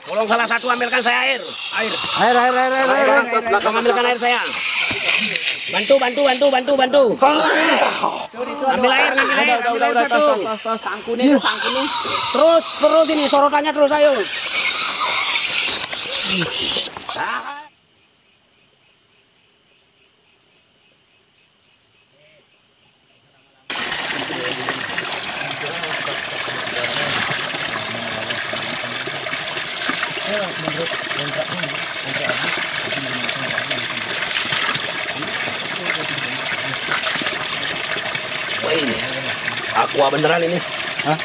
Tolong salah satu ambilkan saya air. Air. Tolong ambilkan air saya. Bantu. Ambil air satu. Sangkuni. Terus ini sorotannya terus ayo. Wah ini aqua beneran ini. Hah?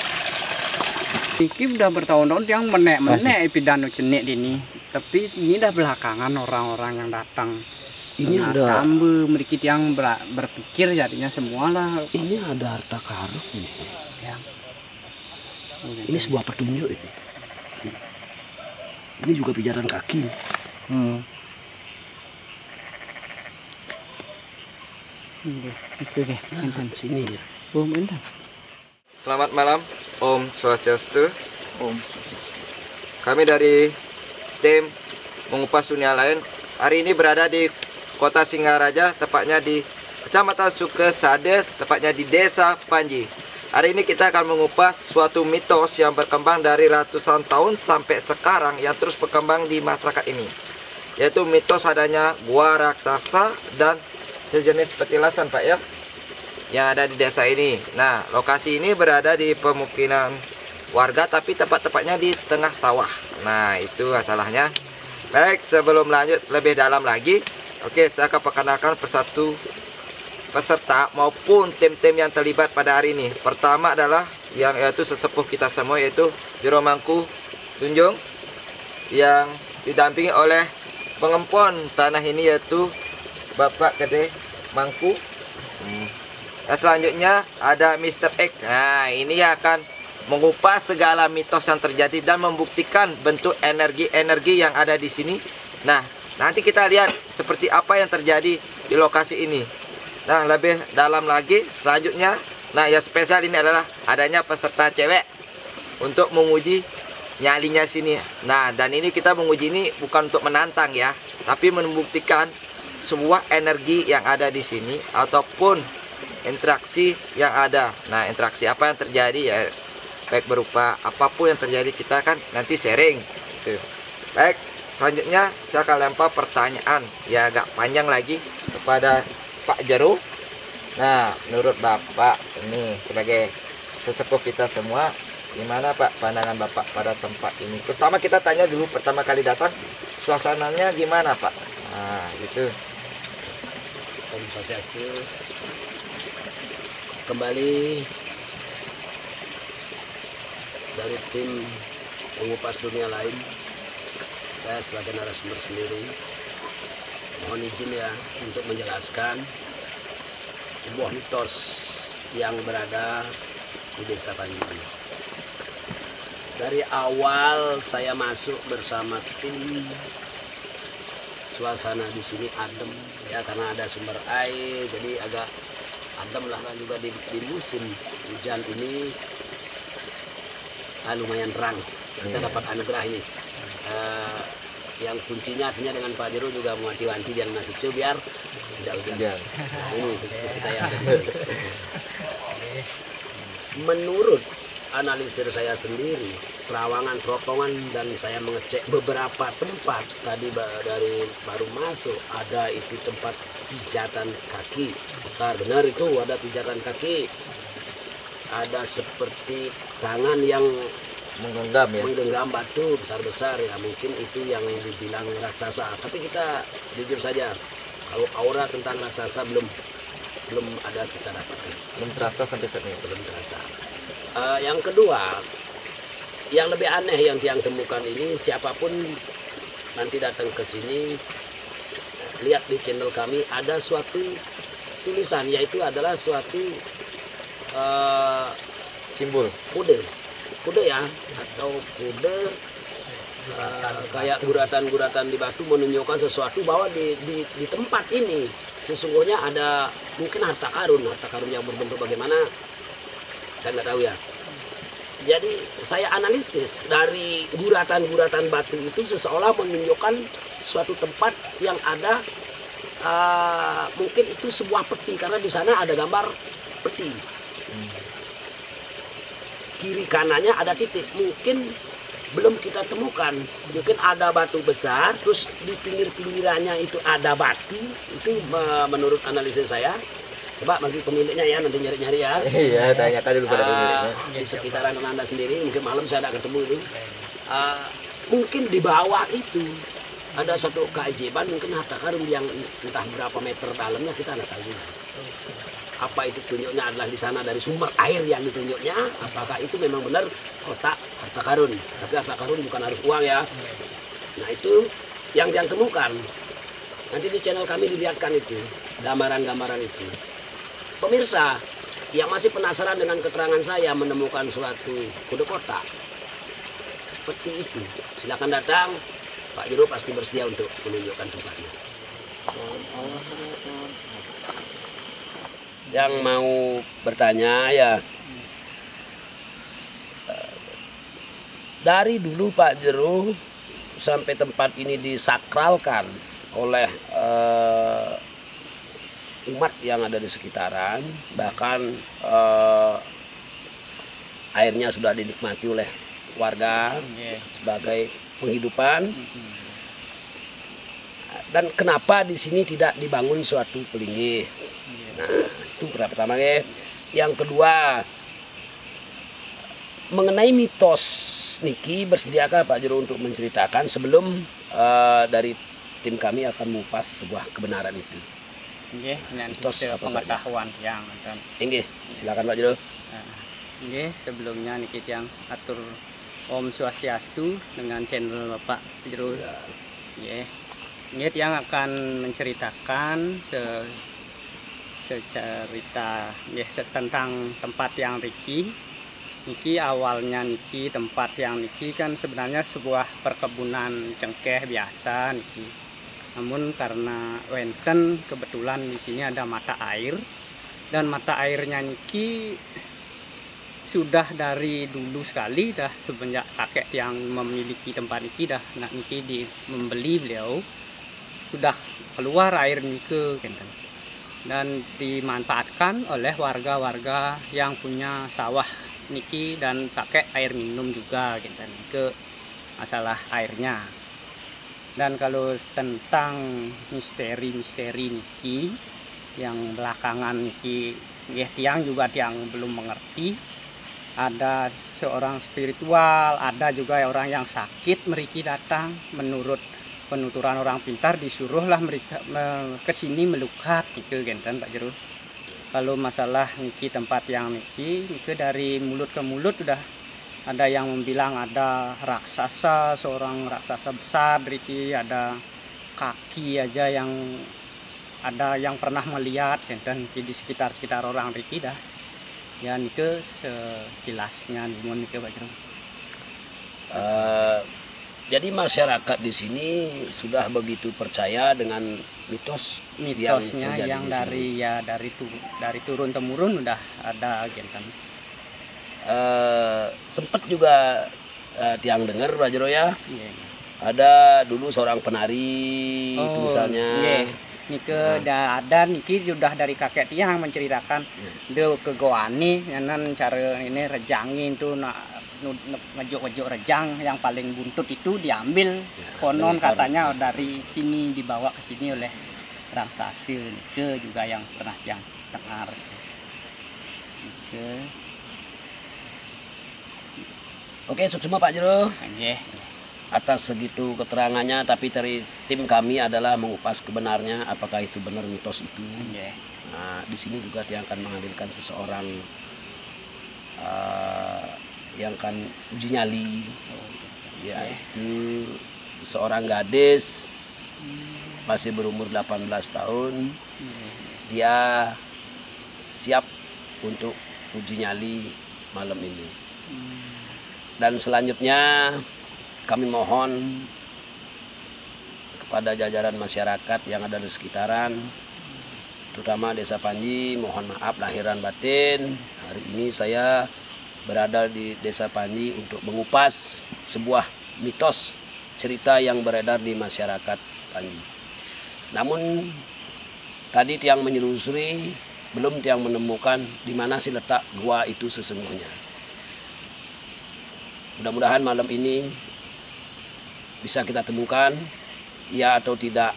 Iki udah bertahun-tahun yang menek epidano cenik ini. Tapi ini dah belakangan orang-orang yang datang. Ini ada tambe mereka yang berpikir jadinya semualah. Ini ada harta karun ini. Ya. Ini sebuah petunjuk ini. Ini juga pijaran kaki. Oke. Sini dia. Selamat malam, Om Swastiastu. Om. Kami dari tim mengupas dunia lain hari ini berada di Kota Singaraja, tepatnya di Kecamatan Sukesade, tepatnya di Desa Panji. Hari ini kita akan mengupas suatu mitos yang berkembang dari ratusan tahun sampai sekarang yang terus berkembang di masyarakat ini, yaitu mitos adanya gua raksasa dan sejenis petilasan, Pak, ya, yang ada di desa ini. Nah, lokasi ini berada di pemukiman warga, tapi tepat-tepatnya di tengah sawah. Nah, itu masalahnya. Baik, sebelum lanjut lebih dalam lagi, oke, saya akan perkenalkan persatu peserta maupun tim-tim yang terlibat pada hari ini. Pertama adalah yaitu sesepuh kita semua, yaitu Jero Mangku Tunjung, yang didampingi oleh pengempon tanah ini, yaitu Bapak Gede Mangku. Dan selanjutnya ada Mr. X. Nah, ini akan mengupas segala mitos yang terjadi dan membuktikan bentuk energi-energi yang ada di sini. Nah, nanti kita lihat seperti apa yang terjadi di lokasi ini. Nah, lebih dalam lagi selanjutnya, nah yang spesial ini adalah adanya peserta cewek untuk menguji nyalinya sini. Nah, dan ini kita menguji ini bukan untuk menantang ya, tapi membuktikan sebuah energi yang ada di sini ataupun interaksi yang ada. Nah, interaksi apa yang terjadi ya, baik berupa apapun yang terjadi, kita kan nanti sharing gitu. Baik, selanjutnya saya akan lempar pertanyaan ya agak panjang lagi kepada Pak Jero. Nah, menurut Bapak ini sebagai sesepuh kita semua, gimana Pak pandangan Bapak pada tempat ini? Pertama kita tanya dulu, pertama kali datang suasananya gimana Pak? Nah, gitu. Om Swastiastu. Kembali dari tim mengupas dunia lain, saya sebagai narasumber sendiri mohon izin ya untuk menjelaskan sebuah mitos yang berada di Desa Panji. Dari awal saya masuk bersama tim, suasana di sini adem ya, karena ada sumber air, jadi agak adem lah. Juga di musim hujan ini lumayan terang. Kita dapat anugerah ini. Yang kuncinya artinya dengan Pak Jero juga mewanti-wanti dan nasicu biar tidak hujan. Nah, ini seperti kita yang ada di sini. Menurut analisir saya sendiri, terawangan teropongan, dan saya mengecek beberapa tempat tadi dari baru masuk, ada itu tempat pijatan kaki besar, benar itu ada pijatan kaki, ada seperti tangan yang menggenggam batu besar-besar ya, mungkin itu yang dibilang raksasa. Tapi kita jujur saja, kalau aura tentang raksasa belum ada kita dapatkan, Belum terasa sampai saat ini. belum terasa. Yang kedua, yang lebih aneh yang tiang temukan ini, siapapun nanti datang ke sini, lihat di channel kami ada suatu tulisan, yaitu adalah suatu Simbol kude ya, atau kude kayak guratan-guratan di batu menunjukkan sesuatu bahwa di tempat ini sesungguhnya ada mungkin harta karun yang berbentuk bagaimana saya nggak tahu ya. Jadi saya analisis dari guratan-guratan batu itu seseolah menunjukkan suatu tempat yang ada mungkin itu sebuah peti, karena di sana ada gambar peti. Kiri kanannya ada titik, mungkin belum kita temukan. Mungkin ada batu besar, terus di pinggir-pinggirannya itu ada batu. Itu menurut analisis saya. Coba bagi pemiliknya ya, nanti nyari-nyari ya. Iya, tanyakan dulu pada pemiliknya. Di sekitaran Anda sendiri, mungkin malam saya tidak ketemu itu. Mungkin di bawah itu ada satu keajaiban, mungkin harta karun yang entah berapa meter dalamnya kita tidak tahu. Apa itu tunjuknya adalah di sana dari sumber air yang ditunjuknya, apakah itu memang benar kotak harta karun. Tapi harta karun bukan harus uang ya. Nah itu yang temukan. Nanti di channel kami dilihatkan itu, gambaran-gambaran itu. Pemirsa yang masih penasaran dengan keterangan saya menemukan suatu kode kotak seperti itu, silakan datang. Pak Jero pasti bersedia untuk menunjukkan tempatnya. Yang mau bertanya ya, dari dulu Pak Jero sampai tempat ini disakralkan oleh umat yang ada di sekitaran, bahkan airnya sudah dinikmati oleh warga sebagai penghidupan. Dan kenapa di sini tidak dibangun suatu pelinggih? Nah, itu pertama ya. Yang kedua, mengenai mitos niki, bersediakah Pak Jero untuk menceritakan sebelum dari tim kami akan mengupas sebuah kebenaran itu? Nggih, nanti Mitos apa pengetahuan yang dan Nggih, silakan Pak Jero. nggih, sebelumnya niki yang atur Om Swastiastu dengan channel Bapak Jero. Nggih. Nggih, yang akan menceritakan secerita nggih tentang tempat yang niki. Niki awalnya niki tempat yang niki kan sebenarnya sebuah perkebunan cengkeh biasa niki. Namun karena wenten kebetulan di sini ada mata air, dan mata airnya niki sudah dari dulu sekali, dah semenjak kakek yang memiliki tempat niki dah niki membeli beliau sudah keluar air niki dan dimanfaatkan oleh warga-warga yang punya sawah niki dan pakai air minum juga ke masalah airnya. Dan kalau tentang misteri-misteri niki yang belakangan niki tiang juga tiang belum mengerti. Ada seorang spiritual, ada juga orang yang sakit meriki datang. Menurut penuturan orang pintar disuruhlah mereka ke sini melukat gitu Pak Jero. Kalau masalah niki tempat yang niki dari mulut ke mulut sudah ada yang bilang ada raksasa, seorang raksasa besar niki, ada kaki aja yang ada yang pernah melihat dan di sekitar orang niki dah. Ya itu sejelasnya niki Pak Jero. Jadi masyarakat di sini sudah begitu percaya dengan mitosnya yang dari turun temurun udah ada sempat juga tiang dengar Pak Jero ya. Ada dulu seorang penari itu misalnya. Niki ada niki sudah dari kakek tiang menceritakan dia ke Goani dan cara ini rejangin tuh ngejuk rejang yang paling buntut itu diambil, konon katanya dari sini dibawa ke sini oleh raksasa niki juga yang pernah yang dengar. Oke, sukses Pak Jero. Nggih. Atas segitu keterangannya, tapi dari tim kami adalah mengupas kebenarnya apakah itu benar mitos itu. Nah, di sini juga dia akan menghadirkan seseorang yang akan uji nyali, yaitu seorang gadis masih berumur 18 tahun. Dia siap untuk uji nyali malam ini. Dan selanjutnya kami mohon kepada jajaran masyarakat yang ada di sekitaran, terutama Desa Panji, mohon maaf lahiran batin. Hari ini saya berada di Desa Panji untuk mengupas sebuah mitos cerita yang beredar di masyarakat Panji. Namun tadi tiang menyelusuri, belum tiang menemukan di mana sih letak gua itu sesungguhnya. Mudah-mudahan malam ini bisa kita temukan, ya atau tidak,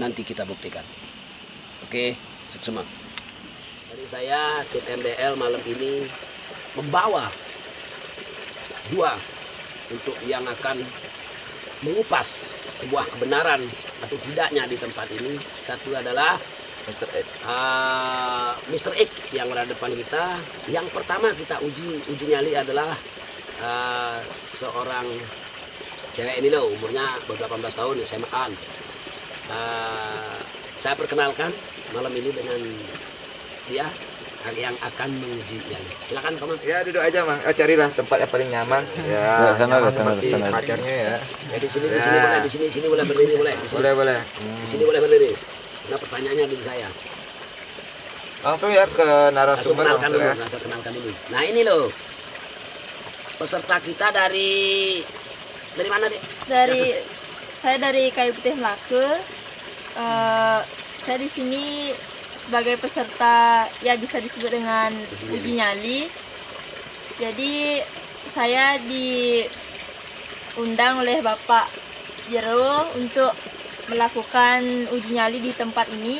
nanti kita buktikan. Oke, seksema. Jadi saya tim MDL malam ini membawa dua untuk yang akan mengupas sebuah kebenaran atau tidaknya di tempat ini. Satu adalah Mr. X yang berada depan kita. Yang pertama kita uji nyali adalah seorang cewek ini loh, umurnya beberapa 18 tahun, SMA. Saya perkenalkan malam ini dengan dia yang akan menguji nyali. Silakan kamu. Ya duduk aja Mang. Carilah tempat yang paling nyaman. Ya, nyaman seperti pacarnya ya. Ya di sini boleh, di sini boleh berdiri boleh. Boleh. Di sini boleh berdiri. Nah pertanyaannya di saya. Langsung ya ke narasumber langsung ya. Saya kenalkan dulu. Nah ini loh peserta kita dari mana dek? Saya dari Kayu Putih Melaka. Saya di sini sebagai peserta, ya bisa disebut dengan uji nyali. Jadi saya diundang oleh Bapak Jero untuk melakukan uji nyali di tempat ini.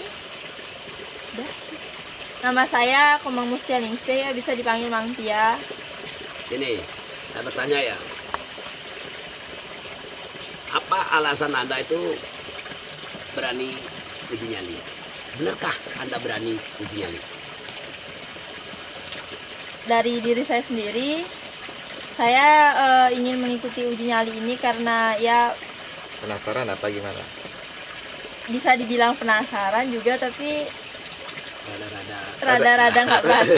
Nama saya Komang Mustia Ningsih, bisa dipanggil Mang Tia. Ini saya bertanya ya, apa alasan Anda itu berani uji nyali? Benarkah Anda berani uji nyali? Dari diri saya sendiri, saya ingin mengikuti uji nyali ini karena ya Penasaran apa gimana? bisa dibilang penasaran juga, tapi Rada-rada nggak berani.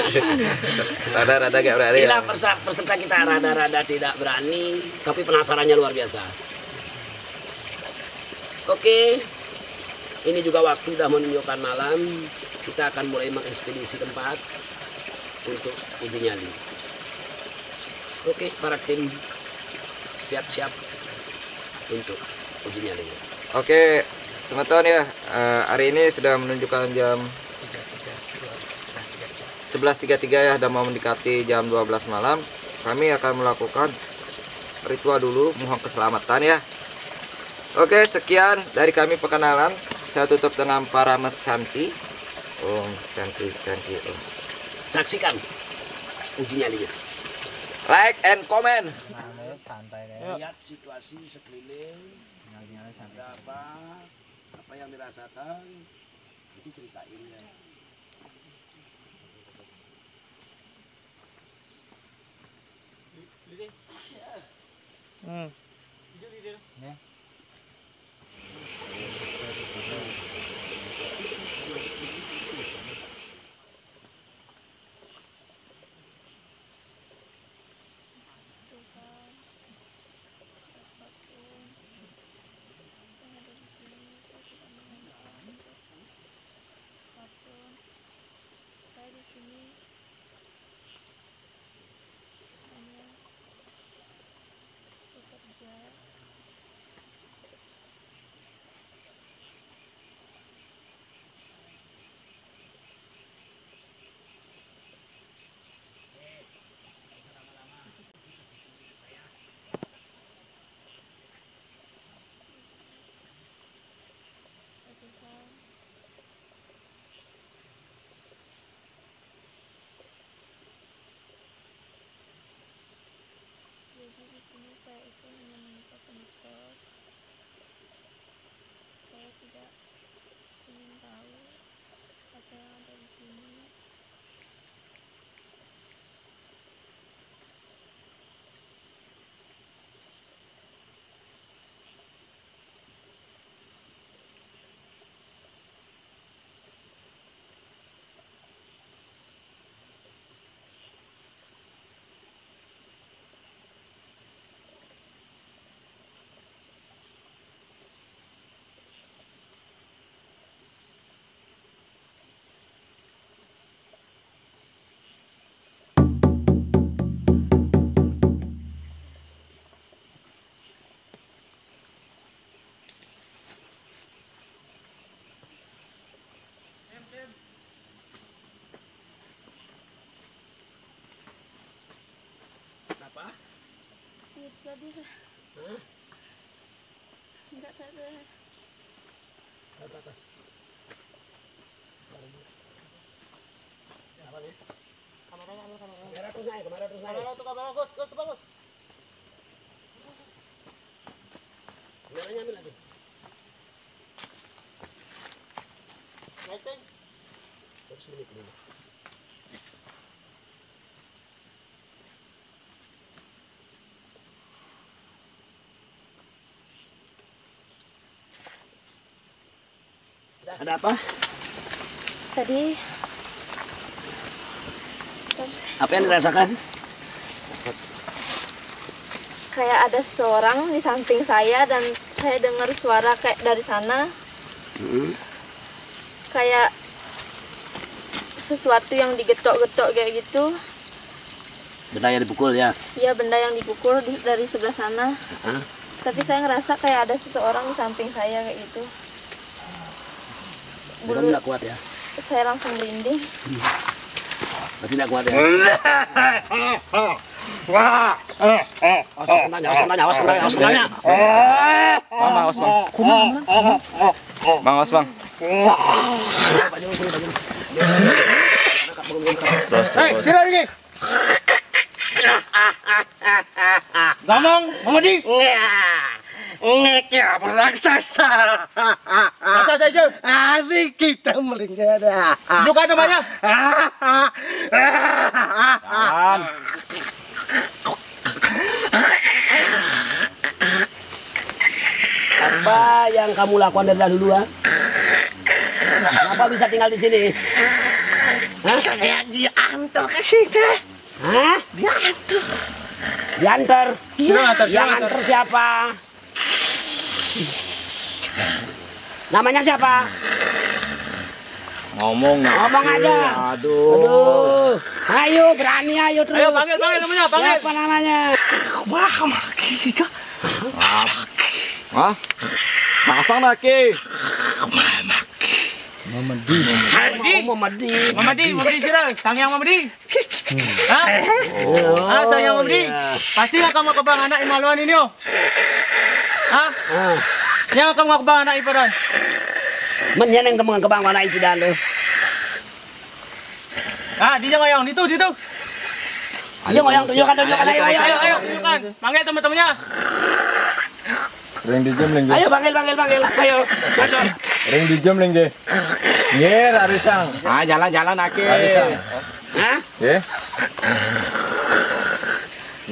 Rada-rada gak berani. inilah peserta kita rada-rada tidak berani, tapi penasarannya luar biasa. Oke, ini juga waktu sudah menunjukkan malam. Kita akan mulai mengekspedisi tempat untuk uji nyali. Oke, para tim siap-siap untuk uji nyali. Oke, semeton ya. Hari ini sudah menunjukkan jam 11.33 ya, dan mau mendekati jam 12 malam. Kami akan melakukan ritual dulu, mohon keselamatan ya. Oke, sekian dari kami perkenalan. Saya tutup dengan para Mas Santi. Santi. Saksikan uji nyalinya. Like and comment. Lihat situasi sekeliling, ada apa yang dirasakan, itu ceritain ya. Apa? Tadi Hah? enggak ada. Apa? Apa nih? Kamera terus naik, kamera terus naik. Kameranya ambil lagi. Terus menit dulu. Ada apa? Tadi Apa yang dirasakan? kayak ada seseorang di samping saya dan saya dengar suara kayak dari sana, kayak sesuatu yang digetok-getok kayak gitu. Benda yang dipukul ya? Iya, benda yang dipukul dari sebelah sana. Tapi saya ngerasa kayak ada seseorang di samping saya kayak gitu. Kamu tidak kuat ya? Saya langsung merinding. Tidak kuat ya? Awas kenanya. Bang, awas bang. Bang, awas bang. Hei, sini lagi. Ngomong, Mamadi. Ngeknya raksasa. Masa saja. Hari kita melingkar. Tunjukkan namanya. Jangan. Apa yang kamu lakukan dari dahulu? Kenapa bisa tinggal di sini? Kayak diantar ke sini. Hah? Diantar. Diantar? Siapa Yang antar siapa? Namanya siapa? Ngomong aja. Aduh. Ayo, berani ayo terus. Ayo panggil namanya, panggil. Siapa namanya? Wah, maki. Hah? Pasang lagi. Mamadi. Mamadi sira, Sangyang Mamadi. Hah? Ah, Sangyang Mamadi. Pasti nggak kamu kebang anak imaluan ini oh. Hah? Yang kamu kebang anak ibadan. Menyeneng kemang kebang mana itu dan lo. Ah, dia ngoyong itu. Ayo ngoyong tunjukkan ayo. Tunjukkan. Panggil teman-temannya. Ring di jam lagi. Ayo panggil. Ayo. Masuk. Ring di jam lagi. Nyer arisang. Ah, jalan-jalan aki. Arisang. Hah? Ye.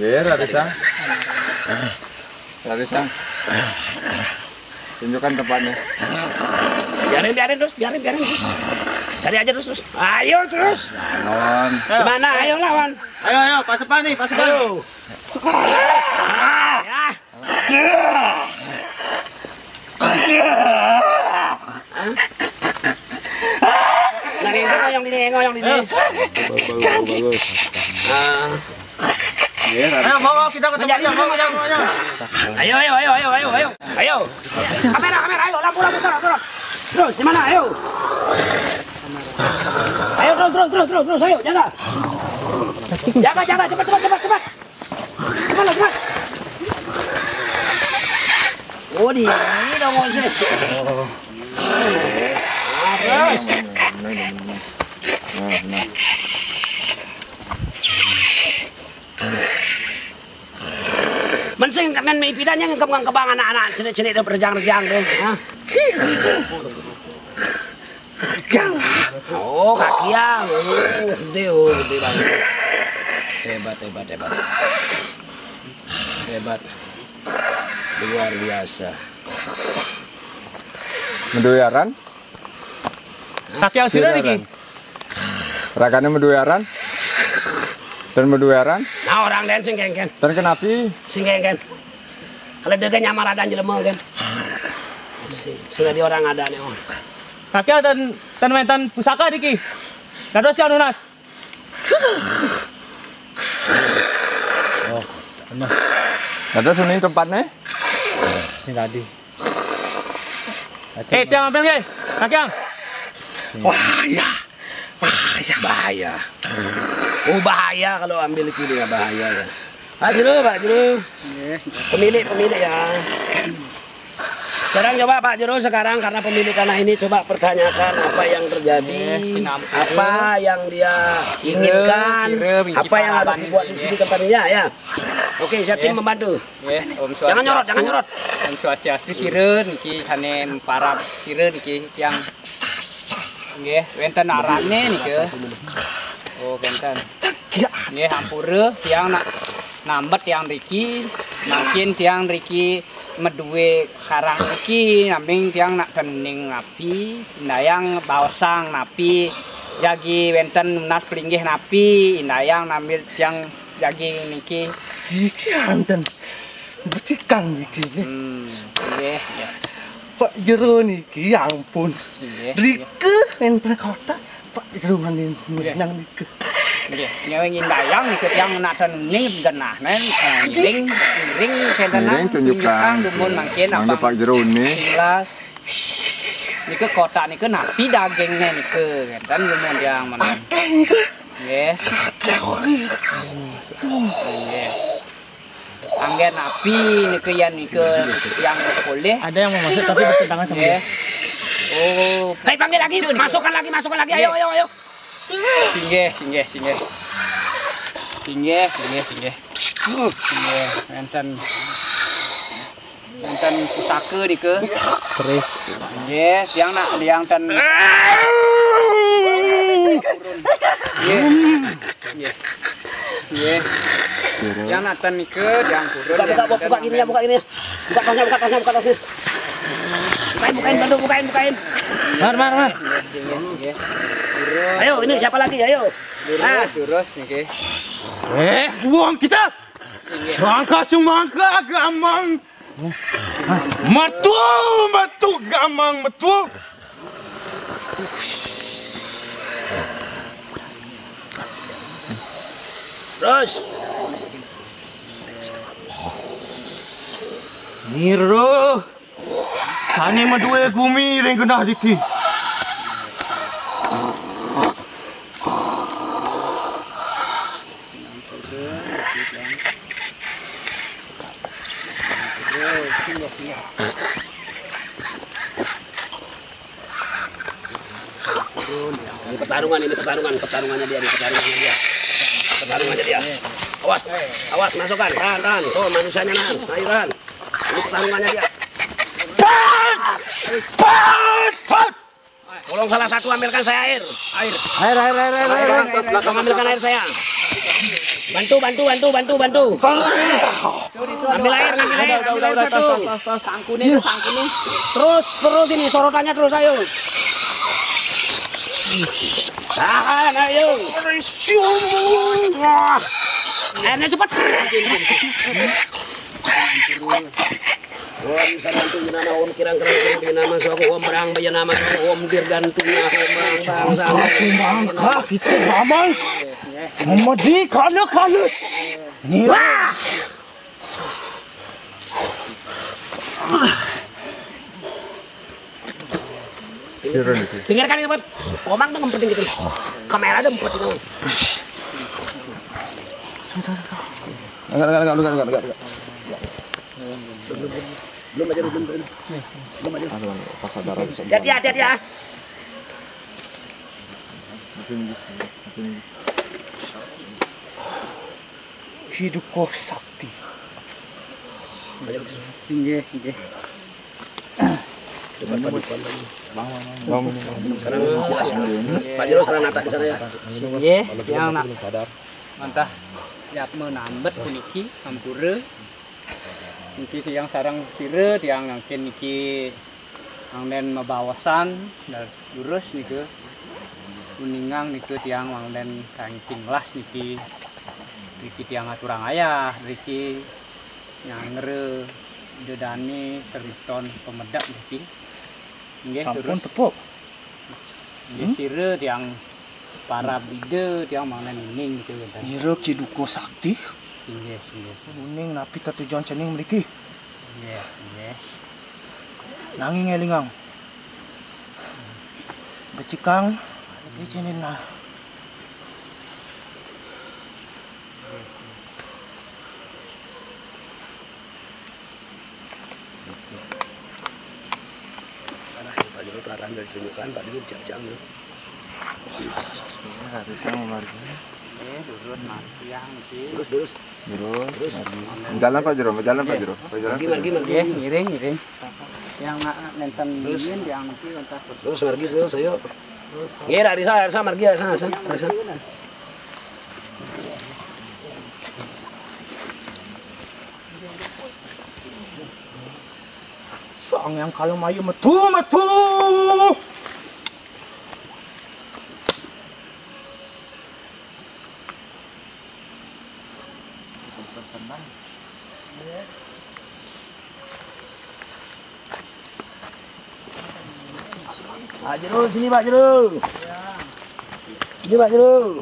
Nyer arisang. Arisang. Tunjukkan tempatnya. Biarin terus. Cari aja terus. Ayo terus. Lawan. Gimana? Ayo lawan. Ayo, pas depan. Ayo. Ya. Ngoyong di sini. Bagus. Ayo, bawa kita ke tempatnya. Ayo. Kamera, ayo lampu turun. Terus di mana? Ayo. Ayo terus, ayo jaga. Jaga, cepat. Cepat. Oh, di sini dong, Moses. Mensing kan may pidannya ngkembang anak-anak cenik-cenik udah berjang-jang deh. Oh, kakiang. Gede banget. Hebat. Luar biasa. Meduyaran? Kaki yang sini lagi. Ragane meduyaran? Dan meduyaran? Nah, orang dan sing kengken. Dan kenapi? Sing kengken. Kalau dia nyamar ada jelema kan. Sudah di orang ada nih. Kaki dan mainan pusaka diki. Dados si Anunas. Oh, enak. Ada sini tempatnya? Ini tadi. Tiang ambil ke. Kaki yang. Bahaya. Bahaya. Bahaya. Oh bahaya kalau ambil itu dia bahaya ya. Pak Jero. Pemilik ya. Sekarang coba Pak Jero sekarang karena pemilik tanah ini coba pertanyakan apa yang terjadi, apa yang dia inginkan, apa yang harus dibuat di sini tempatnya ya. Oke, saya tim membantu. Jangan nyorot. Om Swastiastu sireun niki sanem para sireun niki yang nggih wonten arane niki. Oh, wonten. Nggih hampura tiang nak nambet yang riki, makin tiang riki meduwe karang iki nambing tiang nak kening napi indayang bawasang napi jagi wenten nas pelinggih napi indayang nambil tiang jagi niki Iki hanten. Betikang iki. Nggih ya. Pak Jero niki ya ampun. Nggih. Rike enten kota. Pak Jero maning menang niki. Nggih, nyaweng indayang niku tiang nak kening genah nen ring kentenan tunjukkan dumun mangkin apa Pak Jero ini. 11 niku kota niku napi dagingnya niku kan dumun yang mana. Nggih. Nggih. Anggen napi niku yang boleh. Ada yang mau masuk tapi bertentangan sama dia. Oh, Hei panggil lagi, masukkan lagi, ayo. Singgih. Enten pusaka niku. Terus. Nggih, tiang nak liang ten. Nggih. Yang nak ten niku tiang kurun. Buka gini ya. Buka tasnya. Bukain. Mar. Ayo, ini siapa lagi? Ayo. Terus niki. Buang kita. Semangka gamang. Matu gamang betul. Terus. Niro. Sane madue bumi ring genah diki. Ini pertarungannya dia. Awas masukkan. Tahan. Tuh manusianya nahan. Ayo tahan. Ini pertarungannya dia. Tolong salah satu ambilkan saya air. Belakang ambilkan air saya. Bantu. Ambil air. Sangkunin. Terus ini sorotannya terus ayo. Tahan ayo. Airnya cepat. Om sarantu nama om kirang-kirang nama suku om berang bayan nama suku om dirgantungnya om bangsa Semangka kita mamang. Madi kalau. Nira. Dengarkan ini Pak. Komang tuh ngumpetin gitu. Kamera ada ngumpetin. Enggak. Belum aja. Hati-hati ya. Hidup kau sakti. Singgih. Sekarang Pak Jero serang nata di sana ya. Nggih, yang nak mantah siap menambet niki hampura. Niki yang sarang sire tiang ngangkin niki angden mabawasan dan lurus niku kuningang niku tiang angden kangking las niki tiang aturang ayah niki nyangre dedani teriton pemedak niki nggih Sampun terus tepuk. nggih sire tiang para bide tiang mangnen ning niku wonten Niro kiduko sakti. nggih Kuning napi tujuan cening mriki. nggih Nanging elingang. becikang kecenin lah. Pak Jero kelihatan dari tunjukkan Pak Jero jam-jam. Harusnya memargi. Durut matiang iki. Terus. Jalan Pak Jero, jalan Pak Jero. Margi. Ngiring. Yang nenten biyen yang iki entas Terus margi terus ayo. Ngira Arisa margi Arisa. Soang yang kalau mayu metu. Pak Jero, sini Pak Jero. Sini Pak Jero.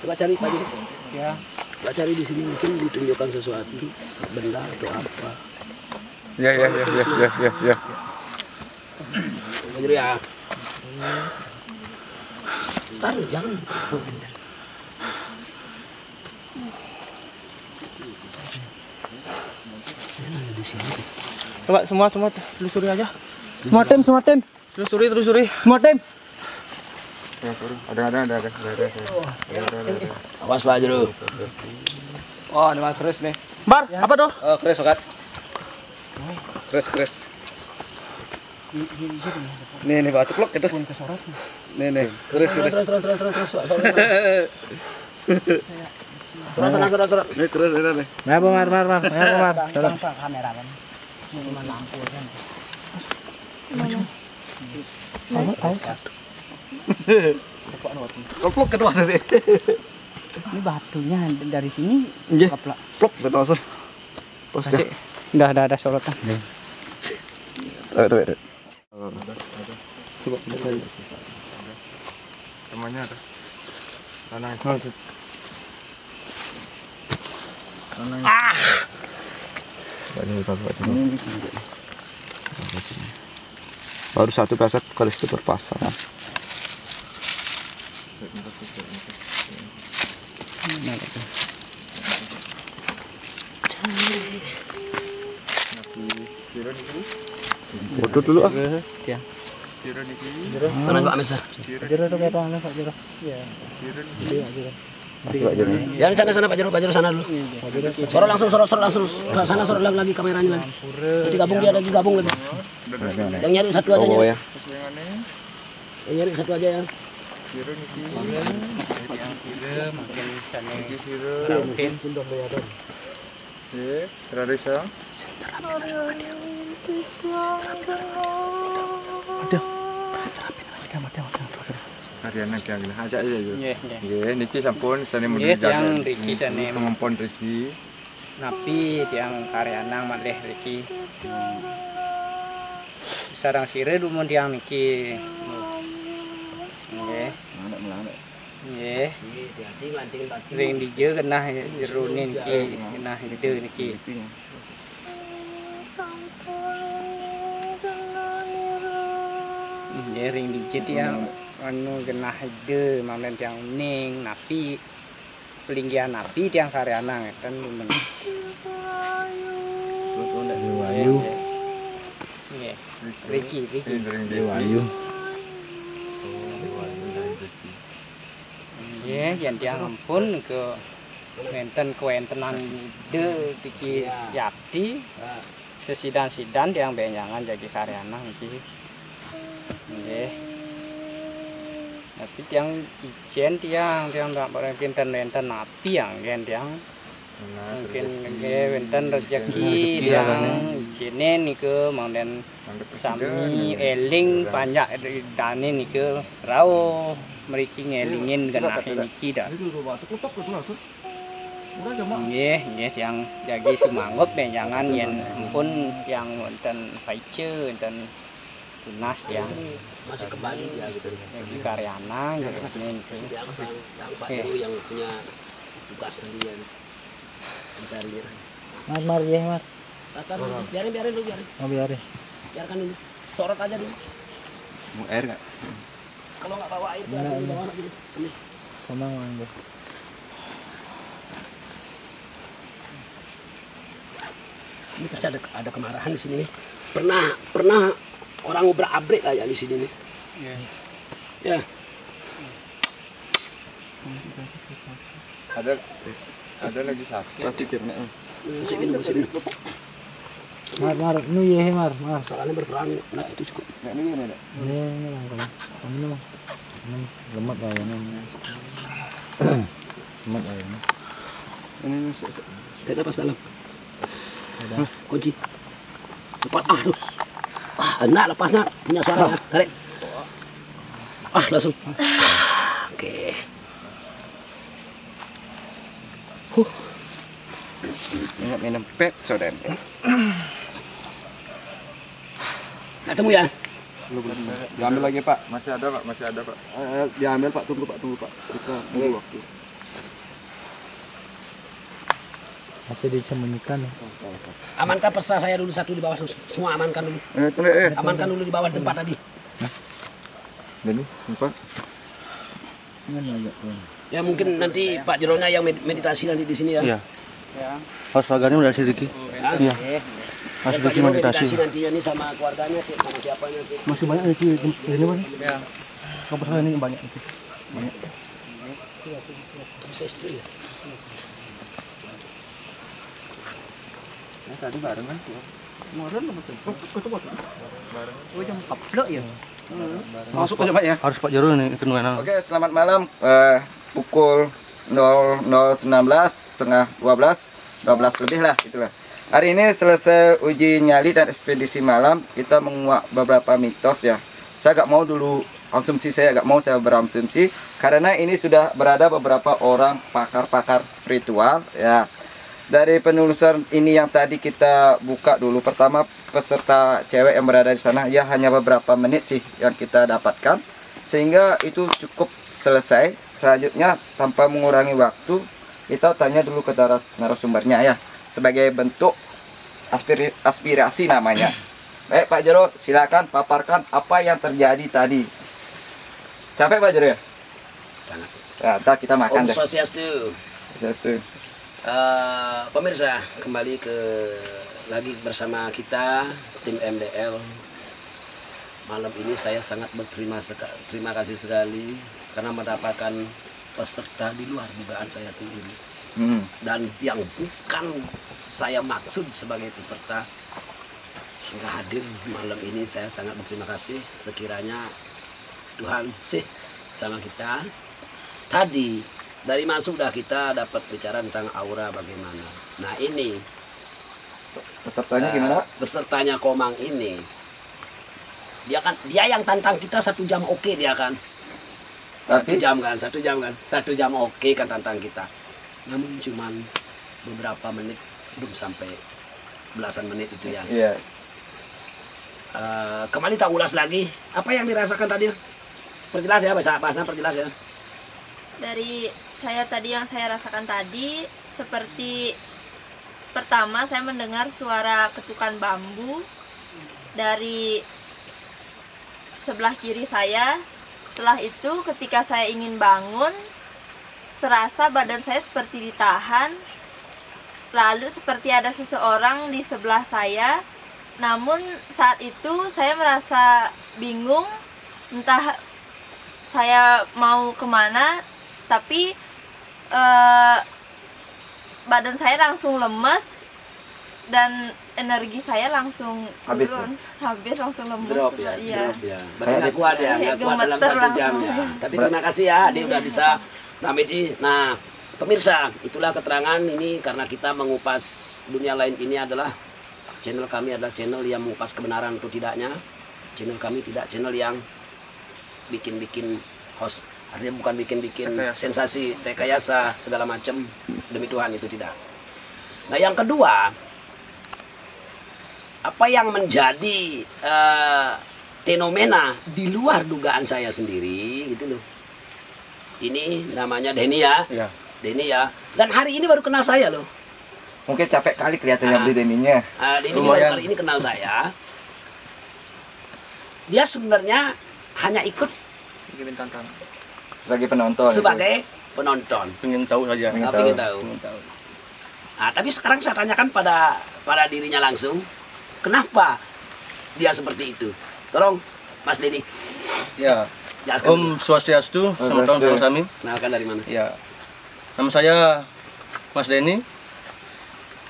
Coba cari Pak Jero. ya. Coba cari di sini mungkin ditunjukkan sesuatu benda atau apa. Ya. Pak Jero ya. Taruh jangan. Coba semua telusuri aja. Semua tim. Telusuri. Semua tim. Ada. Awas Pak Jero. Oh, ini mah keris nih. Bar, apa tuh? Oh, keris sokat. Keris. Nih batu plok itu. Nih. Keris. Terus. Surat. Nih keris ini nih. Apa Mar? Tolong. Kamera kan. Koplok kedua tadi. Ini batunya dari sini. Nggih. Keplak. Plok betul langsung. Pos dah. Udah ada sorotan. Ada. Coba temannya ada. Tanah. Baru satu kaset keris itu berpasang. Foto dulu ah. Ya. Mana Pak Amir? Jero tuh kayak Pak Jero. Iya. Ya sana Pak Jero sana dulu. Sorot langsung. Sorot lagi kameranya lagi. Nanti gabung lagi. Yang nyari satu aja ya. Yang nyari satu aja ya. Ariana kaya gini, ajak aja yuk. Nggih. Niki sampun sane mun Nggih, yang Riki sane kemampuan Riki. napi tiang karyanang malih Riki. Sarang sire dumun tiang niki. Nggih. Nggih. Hati-hati mancing batu. Ring dijeu kenah jerune niki, kenah hideu niki. Nggih, ring dijeu tiang anu genah hideu mamen tiang ning napi pelinggian napi tiang karyanang kan lumen. Wayu. Nggih. Riki. Wayu. Nggih, yen tiang ampun ke wenten kewentenan ide iki Yati. Sesidan-sidan tiang benyangan jadi karyanang iki. Nggih. Tapi tiang ijen tiang tak pinten wenten napi yang tiang mungkin wenten rezeki tiang ijene niku mangden sami eling banyak dane niku rao mriki ngelingin genah niki dah. Nggih tiang jagi sumangup benyangan yen ampun yang wonten paice wonten tunas tiang Masih kembali dia gitu. jadi karyana gitu Yang Pak Jero yang punya buka tugas kalian mencari dia. Mar ya Mar. Tatar dulu, biarin dulu, Oh biarin. biarkan dulu, sorot aja dulu. Mau air nggak? Kalau nggak bawa air, Enggak, bawa anak dulu. Ini. Komang mangga. Ini pasti ada kemarahan di sini nih. Pernah orang ngobrak-abrik lah ya di sini nih. Ya. Ada lagi satu. Sini. Mar, nu ye Mar. Soalnya berperang, nah itu cukup. Ini langkah. Ini lemak ayamnya. Lemak ayamnya. Ini Kita pas dalam. Kunci. Cepat enak lepas nak, punya suara tarik. Langsung. Oke. ingat minum pet soda. Nggak temu ya? Diambil lagi Pak. Masih ada Pak. Diambil Pak, tunggu Pak. Kita tunggu waktu. Masih disembunyikan. Amankan pesa saya dulu satu di bawah terus. Semua amankan dulu. Amankan dulu di bawah tempat tadi. Dulu, Pak. Ya mungkin nanti Pak Jeronya yang meditasi nanti di sini ya. Iya. Harus pagarnya udah sedikit. Iya. Harus Pak sedikit Jero meditasi. nanti ya nih sama keluarganya, sama siapanya. Masih banyak di sini Mas. Iya. Kampus saya ini banyak itu. Banyak. Bisa istri ya. Tadi bareng kan? Masuk aja Pak ya. Harus Pak Jero nih itu nuana. Oke, selamat malam. Pukul 00.19, setengah 12 lebih lah itulah. Hari ini selesai uji nyali dan ekspedisi malam, kita menguak beberapa mitos ya. Saya agak mau dulu saya berasumsi karena ini sudah berada beberapa orang pakar-pakar spiritual ya. Dari penelusuran ini yang tadi kita buka dulu, pertama peserta cewek yang berada di sana ya hanya beberapa menit sih yang kita dapatkan, sehingga itu cukup selesai. Selanjutnya tanpa mengurangi waktu, kita tanya dulu ke narasumbernya ya, sebagai bentuk aspirasi namanya. Baik Pak Jero, silakan paparkan apa yang terjadi tadi. Capek Pak Jero ya? Sangat. Ya, ntar kita makan Om deh. Swastiastu. Pemirsa, kembali lagi bersama kita tim MDL. Malam ini saya sangat terima kasih sekali karena mendapatkan peserta di luar dugaan saya sendiri. Dan yang bukan saya maksud sebagai peserta hingga hadir malam ini, saya sangat berterima kasih. Sekiranya Tuhan sih sama kita. Tadi dari masuk dah kita dapat bicara tentang aura bagaimana. Nah ini Pesertanya gimana Pak? Pesertanya Komang ini dia yang tantang kita 1 jam oke dia kan. Tapi 1 jam oke kan tantang kita. Namun cuman beberapa menit, belum sampai belasan menit itu ya. iya. Kembali tak ulas lagi apa yang dirasakan tadi. Perjelas ya, bahasa perjelas ya. Dari saya tadi yang saya rasakan tadi, seperti pertama saya mendengar suara ketukan bambu dari sebelah kiri saya. Setelah itu ketika saya ingin bangun, serasa badan saya seperti ditahan, lalu seperti ada seseorang di sebelah saya. Namun saat itu saya merasa bingung, entah saya mau kemana, tapi badan saya langsung lemas dan energi saya langsung Habis turun, habis langsung lemas. Drop ya, Iya. drop ya. Berarti nggak kuat ya, nggak kuat dalam Gemeter 1 jam ya. langsung. Tapi terima kasih ya, dia udah bisa Ramedi. Nah, pemirsa, itulah keterangan ini karena kita mengupas dunia lain. Ini adalah channel kami, adalah channel yang mengupas kebenaran atau tidaknya. Channel kami tidak channel yang bikin-bikin host. Artinya bukan bikin-bikin sensasi, rekayasa segala macam, demi Tuhan itu tidak. Nah yang kedua, apa yang menjadi fenomena di luar dugaan saya sendiri gitu loh. Ini namanya Denny ya. Iya. Denny ya. Dan hari ini baru kenal saya loh. Mungkin capek kali kelihatannya beli ininya. Ini baru kali ini kenal saya. Dia sebenarnya hanya ikut Sebagai penonton. sebagai penonton. Pengen tahu saja. Pengen tahu. Nah, tapi sekarang saya tanyakan pada dirinya langsung, kenapa dia seperti itu? Tolong, Mas Dedi. Ya. Jelaskan Om Swastiastu, selamat tahun Pak Samin. Kenalkan dari mana? Ya. Nama saya Mas Denny.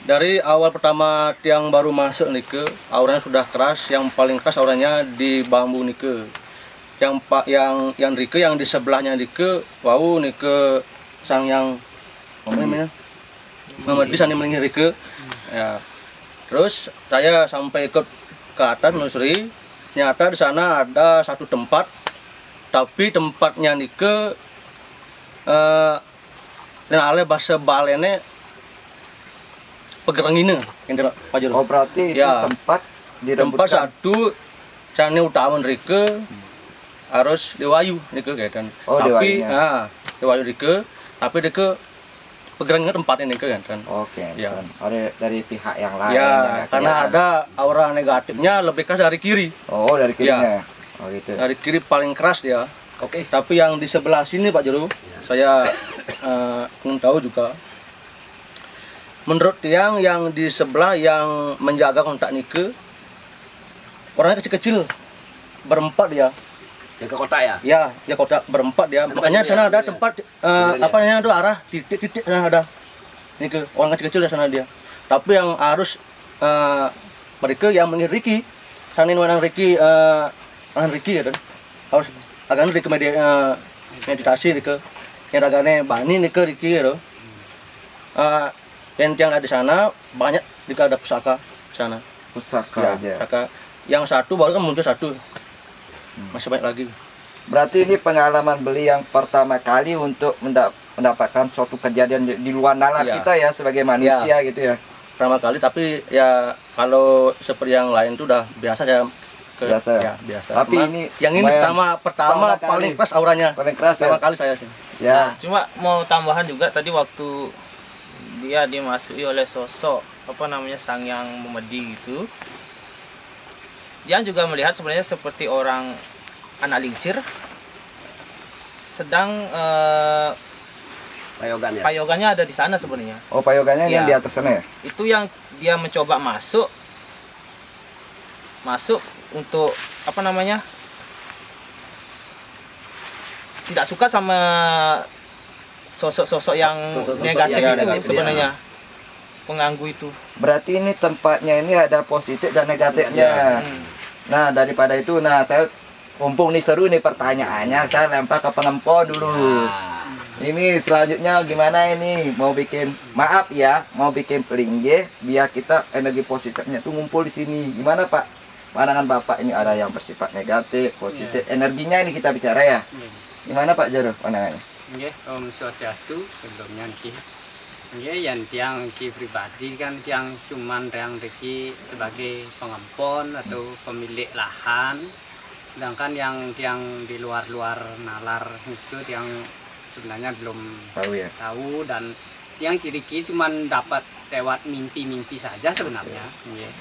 Dari awal pertama tiang baru masuk nike, auranya sudah keras. Yang paling keras auranya di bambu nike. Yang nike yang di sebelahnya nike, wow nike sang yang apa namanya? Muhammad bisa nih nike. Ya. Terus saya sampai ke atas menelusuri, ternyata di sana ada satu tempat, tapi tempatnya nike dan ale bahasa balene pegerang ini yang Pak Jero. Oh berarti itu Ya. tempat Tempat direbutkan. satu cane utama nike harus Dewayu nike kayak kan. Oh, Tapi Dewayunya. Dewayu nike, tapi nike pegerangnya tempatnya nike kan. Oke, Ya. kan. Ada dari pihak yang lain. yang Ya, nggak karena kelihatan. ada aura negatifnya lebih keras dari kiri. Oh, dari kirinya. Oh gitu. Dari kiri paling keras dia. Oke. Tapi yang di sebelah sini Pak Jero, saya ingin tahu juga. Menurut tiang yang di sebelah yang menjaga kontak nike, orangnya kecil-kecil, berempat dia. Yang ke kota ya? Ya kotak berempat dia. Ada Makanya di sana ada bajunya, tempat bajunya. apa namanya itu arah titik-titik sana ada. Nike orang kecil-kecil di sana dia. Tapi yang harus mereka yang mengenai Ricky, sanin orang Ricky ya kan. Harus agak Ricky meditasi Ricky. Yang agaknya bani Nike Ricky ya. Dan yang ada di sana banyak jika ada pusaka di sana. Pusaka Ya, aja. pusaka. Yang satu baru kan muncul satu. Masih banyak lagi. Berarti ini pengalaman beli yang pertama kali untuk mendapatkan suatu kejadian di luar nalar Iya. kita ya sebagai manusia gitu ya. Pertama kali, tapi ya kalau seperti yang lain itu udah biasa ya. Biasa ya? Ya, biasa. Tapi Cuma ini yang ini lumayan pertama kali. paling keras auranya. Paling keras ya. Pertama kali saya sih. Ya. Cuma mau tambahan juga tadi waktu dia dimasuki oleh sosok sang yang memedi gitu, dia juga melihat sebenarnya seperti orang anak lingsir sedang Payogan ya? payogannya ada di sana sebenarnya. Oh, payogannya yang Iya. di atas sana ya? Itu yang dia mencoba masuk untuk tidak suka sama sosok-sosok yang Sosok-sosok negatif yang itu negatif, sebenarnya, pengganggu itu. Berarti ini tempatnya ini ada positif dan negatifnya. Nah, daripada itu, saya mumpung nih seru nih pertanyaannya, saya lempar ke pengempo dulu. Ini selanjutnya gimana ini? Mau bikin, maaf ya, mau bikin pelinggih biar kita energi positifnya tuh ngumpul di sini. Gimana Pak? Pandangan Bapak ini ada yang bersifat negatif, positif. Energinya ini kita bicara ya. Gimana Pak Jero pandangannya? Nggih, Om Swastiastu sebelumnya niki. Nggih, yang tiang niki pribadi kan tiang cuman yang niki sebagai pengempon atau pemilik lahan. Sedangkan yang tiang di luar-luar nalar itu yang sebenarnya belum Tahu ya. tahu, dan yang kiri-kiri cuman dapat lewat mimpi-mimpi saja sebenarnya. Nggih.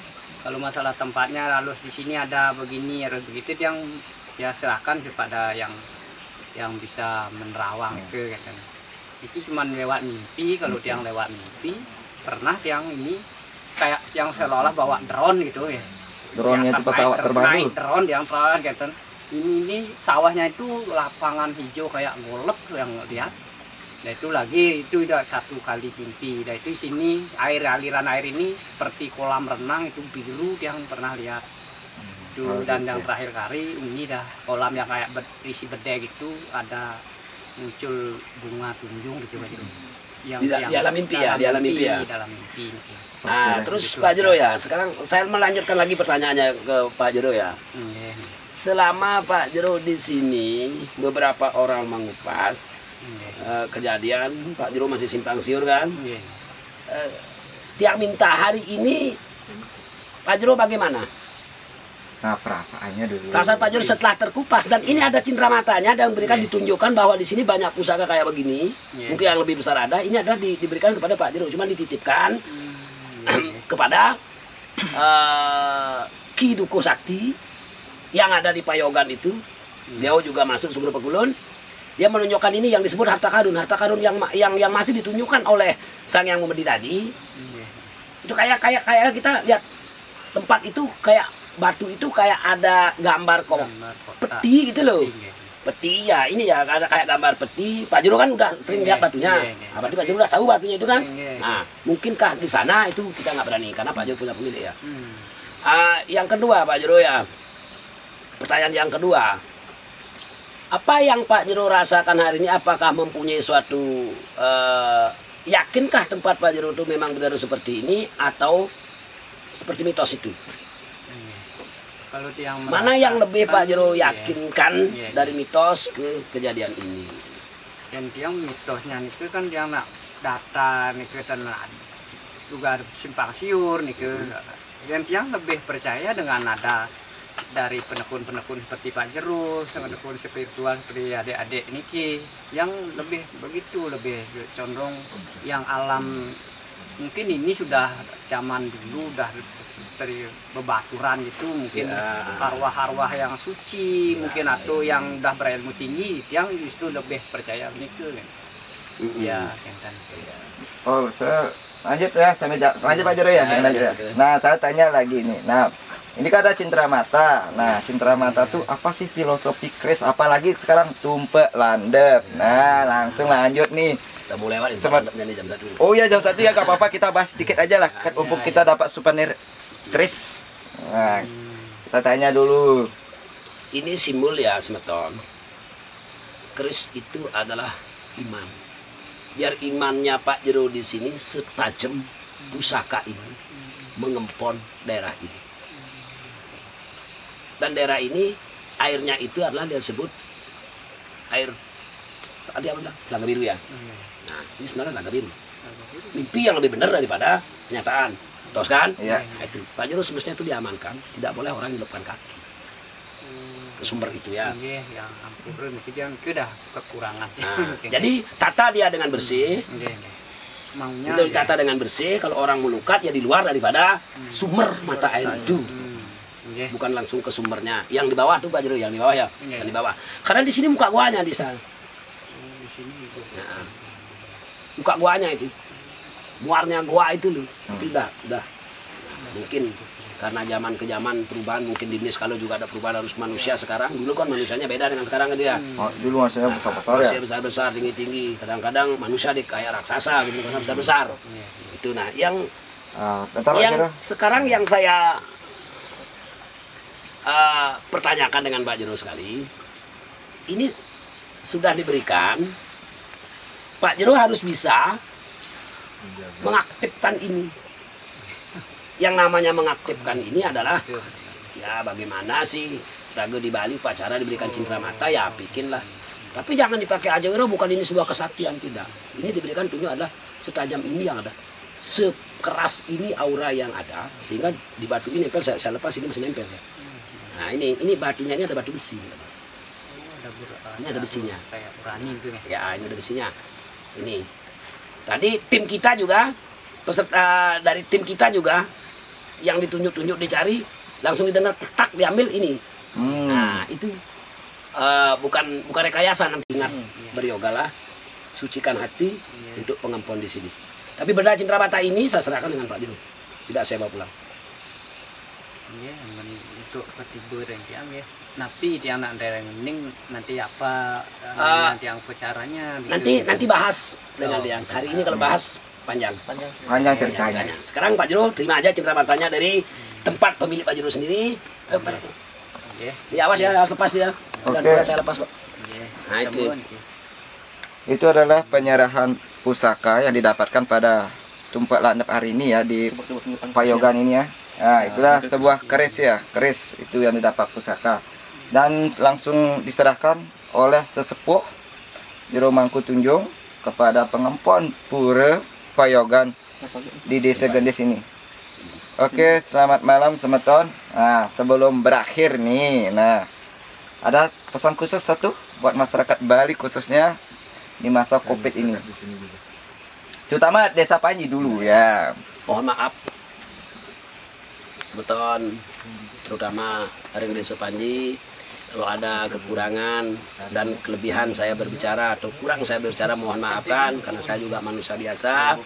Kalau masalah tempatnya harus di sini ada begini harus begitu, yang ya serahkan kepada yang bisa menerawang ke kan. Itu cuma lewat mimpi. Kalau tiang lewat mimpi, pernah tiang ini kayak yang seolah-olah bawa drone gitu ya. Drone-nya itu pesawat terbaru. Naik drone yang terbang gitu. Ini sawahnya itu lapangan hijau kayak golep yang lihat. Nah itu lagi itu udah satu kali mimpi. Nah itu sini aliran air ini seperti kolam renang itu biru yang pernah lihat. Itu dan yang terakhir kali ini dah kolam yang kayak berisi bedek gitu, ada muncul bunga tunjung gitu gitu. Di dalam mimpi ya, di dalam mimpi ya. Dalam mimpi. Nah, terus Pak Jero ya, sekarang saya melanjutkan lagi pertanyaannya ke Pak Jero ya. Selama Pak Jero di sini, beberapa orang mengupas kejadian, Pak Jero masih simpang siur kan? Tiang minta hari ini, Pak Jero bagaimana? Nah, perasaannya dulu. Perasaan Pak Jero setelah terkupas, dan ini ada cenderammatanya dan memberikan ditunjukkan bahwa di sini banyak pusaka kayak begini. Mungkin yang lebih besar ada. Ini ada diberikan kepada Pak Jero, cuma dititipkan kepada Ki Dukuh Sakti yang ada di Payogan itu. Dia juga masuk Sumber Pekulun. Dia menunjukkan ini yang disebut harta karun yang masih ditunjukkan oleh Sang Yang Memedi tadi. Itu kayak kita lihat tempat itu, kayak batu itu kayak ada gambar peti gitu loh. Peti ya, ini ya ada kayak gambar peti. Pak Jero kan udah sering lihat batunya. Nah, berarti Pak Jero udah tahu batunya itu kan. Nah, mungkinkah di sana itu kita nggak berani karena Pak Jero punya pemilik ya. Yang kedua Pak Jero ya, pertanyaan yang kedua, apa yang Pak Jero rasakan hari ini? Apakah mempunyai suatu yakinkah tempat Pak Jero itu memang benar seperti ini atau seperti mitos itu? Kalau yang mana yang lebih Pak Jero yakinkan dari mitos ke kejadian ini? Dan yang mitosnya itu kan dia nak data nih ke juga simpang siur nih ke. Dan yang lebih percaya dengan ada dari penekun-penekun seperti Pak Jero, penekun spiritual seperti adik-adik Niki, yang lebih begitu, lebih condong yang alam. Mungkin ini sudah zaman dulu, udah dari bebaturan gitu, mungkin arwah-arwah yang suci, mungkin atau yang udah berilmu tinggi, yang justru lebih percaya Niki kan. Ya, kan. Oh, saya lanjut ya, lanjut Pak Jero ya. Nah, saya tanya lagi nih. Nah, ini kan ada cenderamata. Nah, cenderamata tuh apa sih filosofi keris? Apalagi sekarang tumpek landep. Nah, langsung lanjut nih. Kita mulai lewat jam 1. Oh ya, jam 1 ya, gak apa-apa, kita bahas sedikit aja lah. Kan untuk kita dapat souvenir keris. Nah, kita tanya dulu. Ini simbol ya, Semeton. Keris itu adalah iman. Biar imannya Pak Jero di sini setajam pusaka ini mengempon daerah ini. Dan daerah ini airnya itu adalah disebut air tadi apa? Telaga Biru ya. Nah, ini sebenarnya telaga biru. Mimpi yang lebih benar daripada kenyataan. Terus kan? Iya. Nah, itu Pak Jero semestinya itu diamankan, tidak boleh orang nyelupkan kaki ke sumber itu ya. Iya, yang ampun mesti dia sudah kekurangan. Nah, jadi tata dia dengan bersih. Maunya Itu ditata dengan bersih. Kalau orang melukat ya di luar daripada sumber mata air itu. Bukan langsung ke sumbernya. Yang di bawah tuh Pak Jero, yang di bawah ya. Yang di bawah. Karena di sini muka guanya di sana. Nah, muka guanya itu. Muarnya gua itu loh. Itu udah. Mungkin karena zaman ke zaman perubahan, mungkin di Nis kalau juga ada perubahan harus manusia sekarang. Dulu kan manusianya beda dengan sekarang kan dia. Oh, dulu manusia besar-besar ya. Manusia besar-besar, tinggi-tinggi. Kadang-kadang manusia kayak raksasa gitu, karena besar-besar. Itu nah, yang sekarang yang saya pertanyakan dengan Pak Jero sekali, ini sudah diberikan, Pak Jero harus bisa mengaktifkan ini. Yang namanya mengaktifkan ini adalah ya bagaimana sih Dago di Bali upacara diberikan cenderamata ya bikinlah. Tapi jangan dipakai aja Wiro, bukan ini sebuah kesaktian, tidak. Ini diberikan tunjuk adalah setajam ini yang ada. Sekeras ini aura yang ada sehingga di batu ini nempel, saya lepas ini masih nempel ya. Nah, ini batunya ini ada batu besi. Ini ada besinya. Ya, ini ada besinya. Ini. Tadi tim kita juga, peserta dari tim kita juga yang ditunjuk-tunjuk dicari, langsung didengar tak diambil ini. Nah, itu bukan rekayasa, nanti ingat beryogalah, sucikan hati untuk pengampun di sini. Tapi benda cenderamata ini saya serahkan dengan Pak Jero. Tidak saya bawa pulang. Untuk ketidur yang ya. Napi yang nak dereng nanti apa nanti yang caranya nanti bahas dengan dia. Hari ini kalau bahas panjang ceritanya. Sekarang Pak Jero terima aja cenderamata dari tempat pemilik Pak Jero sendiri. Ya, awas ya, lepas dia. Dan saya lepas kok. Nah, itu adalah penyerahan pusaka yang didapatkan pada Tumpek Landep hari ini ya, di Payogan ini ya. Nah, itulah sebuah keris ya, keris itu yang didapat pusaka. Dan langsung diserahkan oleh sesepuh Jero Mangkutunjung kepada pengempon Pura Payogan di Desa Gendes ini. Oke, selamat malam Semeton. Nah, sebelum berakhir nih, nah ada pesan khusus satu buat masyarakat Bali khususnya di masa COVID ini. Terutama Desa Panji dulu ya. Mohon maaf sebeton, terutama dari Desa Panji, kalau ada kekurangan dan kelebihan saya berbicara atau kurang saya berbicara, mohon maafkan karena saya juga manusia biasa.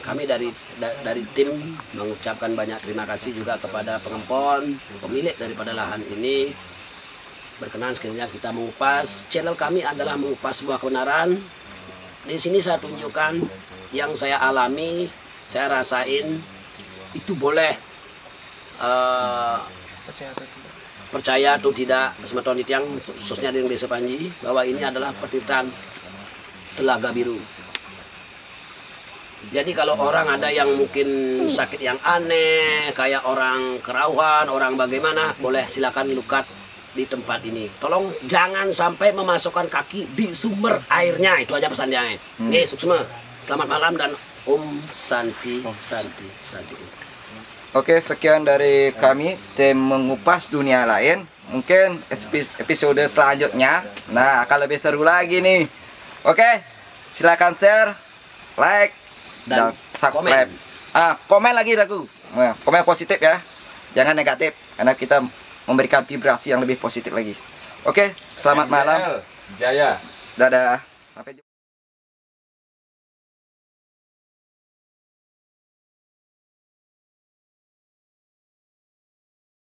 Kami dari tim mengucapkan banyak terima kasih juga kepada pengempon, pemilik daripada lahan ini. Berkenan sekiranya kita mengupas. Channel kami adalah mengupas sebuah kebenaran. Di sini saya tunjukkan yang saya alami, saya rasain. Itu boleh percaya atau tidak, semeton yang khususnya di Desa Panji, bahwa ini adalah petitan Telaga Biru. Jadi kalau orang ada yang mungkin sakit yang aneh, kayak orang kerauhan, orang bagaimana, boleh silakan lukat di tempat ini. Tolong jangan sampai memasukkan kaki di sumber airnya, itu aja pesannya. Oke, Suksma. Selamat malam dan Om Santi. Oke, sekian dari kami tim mengupas dunia lain. Mungkin episode selanjutnya, nah akan lebih seru lagi nih. Oke, silakan share, like, dan subscribe. Komen lagi aku. Nah, komen positif ya, jangan negatif, karena kita memberikan vibrasi yang lebih positif lagi. Oke, selamat malam. Jaya. Dadah. Sampai jumpa.